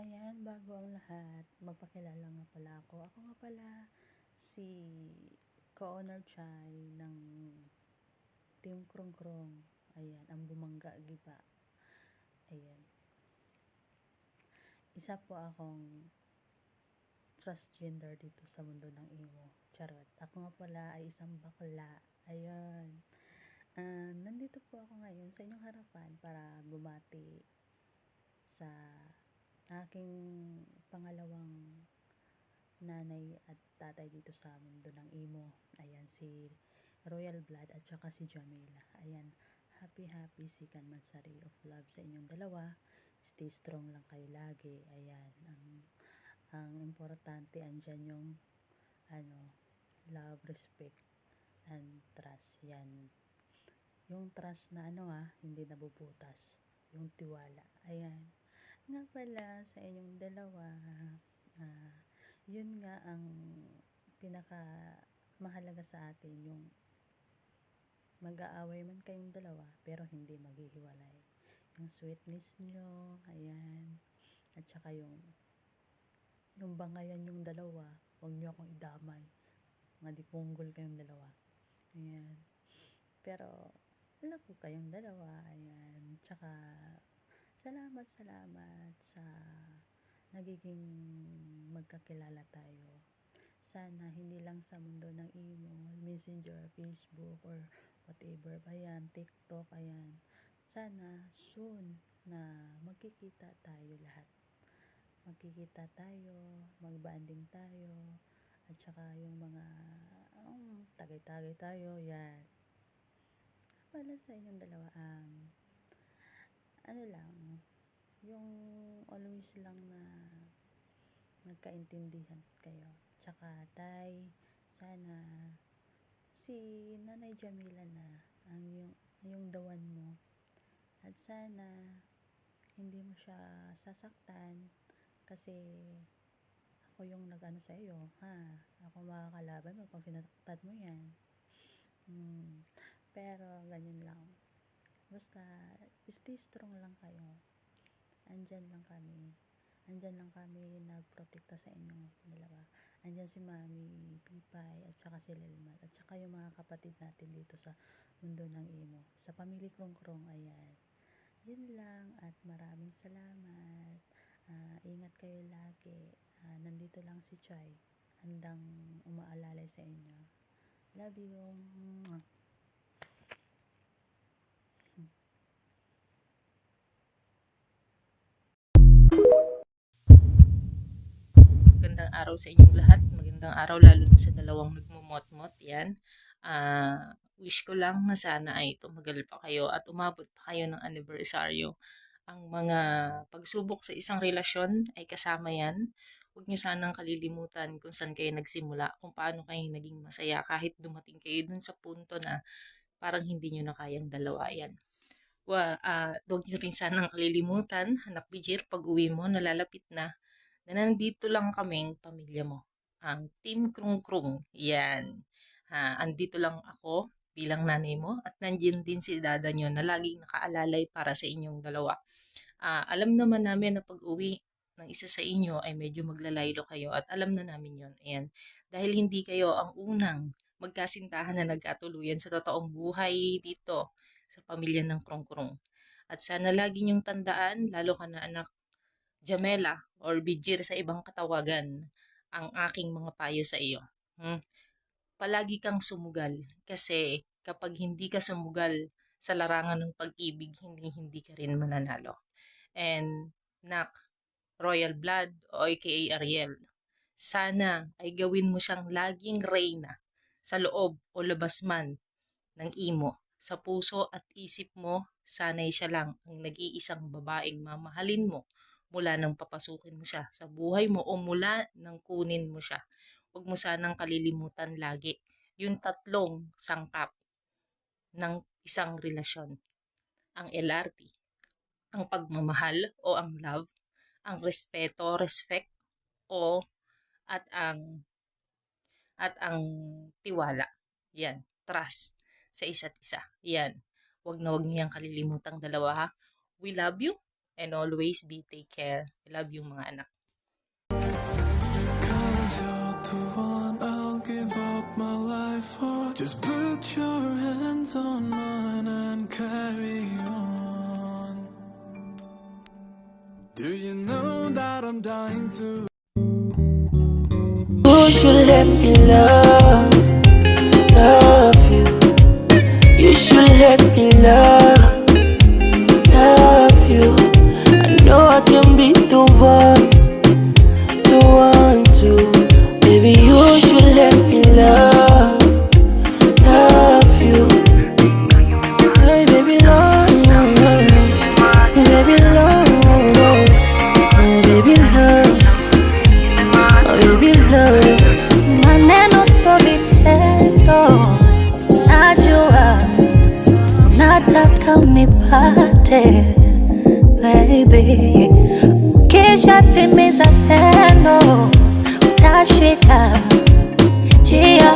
Ayan, bago ang lahat, magpakilala nga pala ako. Ako nga pala si co-owner Chai ng Team Krong Krong. Ayan, ang bumangga giba. Ayan. Isa po akong transgender dito sa mundo ng imo. Charot. Ako nga pala ay isang bakla. Ayan. Nandito po ako ngayon sa inyong harapan para bumati sa aking pangalawang nanay at tatay dito sa mundo ng imo. Ayan, si Royal Blood at saka si Jamila. Ayan, happy second monthsary of love sa inyong dalawa. Stay strong lang kayo lagi. Ayan, ang importante andyan yung ano, love, respect, and trust. Yan. Yung trust na hindi nabubutas. Yung tiwala. Ayan. Nga pala sa inyong dalawa, ah, yun nga ang pinaka mahalaga sa atin, yung mag-aaway man kayong dalawa pero hindi maghihiwalay. Yung sweetness nyo, ayan, at saka yung bangayan yung dalawa, huwag nyo akong idamay, madipunggol kayong dalawa, ayan. Pero alam ko kayong dalawa, ayan, tsaka salamat sa nagiging magkakilala tayo. Sana hindi lang sa mundo ng imo, messenger, Facebook, or whatever pa yan, TikTok, ayan. Sana soon na magkikita tayo lahat. Magkikita tayo, magbanding tayo, at saka yung mga tagay-tagay tayo, yan. Para sa inyong dalawa, lang, yung always lang na nagkaintindihan kayo. Tsaka sana si Nanay Jamila na ang yung dawan mo, at sana hindi mo siya sasaktan kasi ako yung nag-ano sa iyo, ha? Ako makakalaban mo pag sinasaktan mo yan. Pero ganyan lang. Basta stay strong lang kayo. Andyan lang kami. Andyan lang kami nagprotekta sa inyong dalawa. Andyan si Mami Pipay at saka si Lelman at saka yung mga kapatid natin dito sa mundo ng imo. Sa pamilya Krong Krong, ayan. Yun lang at maraming salamat. Ingat kayo lagi. Nandito lang si Chai. Handang umaalalay sa inyo. Love you. Mwah. Magandang araw sa inyong lahat. Magandang araw lalo na sa dalawang nagmumot-mot. Yan. Wish ko lang na sana ay tumagal pa kayo at umabot pa kayo ng anibersaryo. Ang mga pagsubok sa isang relasyon ay kasama yan. Huwag niyo sanang kalilimutan kung saan kayo nagsimula, kung paano kayo naging masaya kahit dumating kayo dun sa punto na parang hindi niyo na kayang dalawa yan. Huwag niyo rin sanang kalilimutan, Anak Bijir, pag uwi mo, nalalapit na nandito lang kaming pamilya mo. Ang Team Krung Krung. Yan. Andito lang ako bilang nanay mo at nandiyan din si dada nyo na laging nakaalalay para sa inyong dalawa. Alam naman namin na pag-uwi ng isa sa inyo ay medyo maglalaylo kayo at alam na namin yon. Ayan. Dahil hindi kayo ang unang magkasintahan na nagkatuluyan sa totoong buhay dito sa pamilya ng Krung Krung. At sana lagi niyong tandaan, lalo ka na anak Jamela or Bijir sa ibang katawagan, ang aking mga payo sa iyo. Palagi kang sumugal kasi kapag hindi ka sumugal sa larangan ng pag-ibig, hindi ka rin mananalo. And nak, Royal Blood o aka Ariel, sana ay gawin mo siyang laging reyna sa loob o labas man ng imo. Sa puso at isip mo, sanay siya lang ang nag-iisang babaeng mamahalin mo mula nang papasukin mo siya sa buhay mo o mula nang kunin mo siya. Huwag mo sanang kalilimutan lagi yung tatlong sangkap ng isang relasyon. Ang LRT, ang pagmamahal o ang love, ang respeto, respect o at ang tiwala. Yan, trust sa isa't isa. Yan. Huwag na huwag niyang kalilimutang dalawa ha. We love you And always take care. I love you mga anak. Cause you're the one I'll give up my life for. Just put your hands on mine and carry on. Do you know that I'm dying to? You should let me love you. You should let me love you. I know I can be the one to. Baby, you should let me love you. Hey, baby, love, baby, love, oh, baby, love, oh, baby, love. Maneno sio vitendo, najua nataka unipate baby, kisha timiza tendo, utashika njia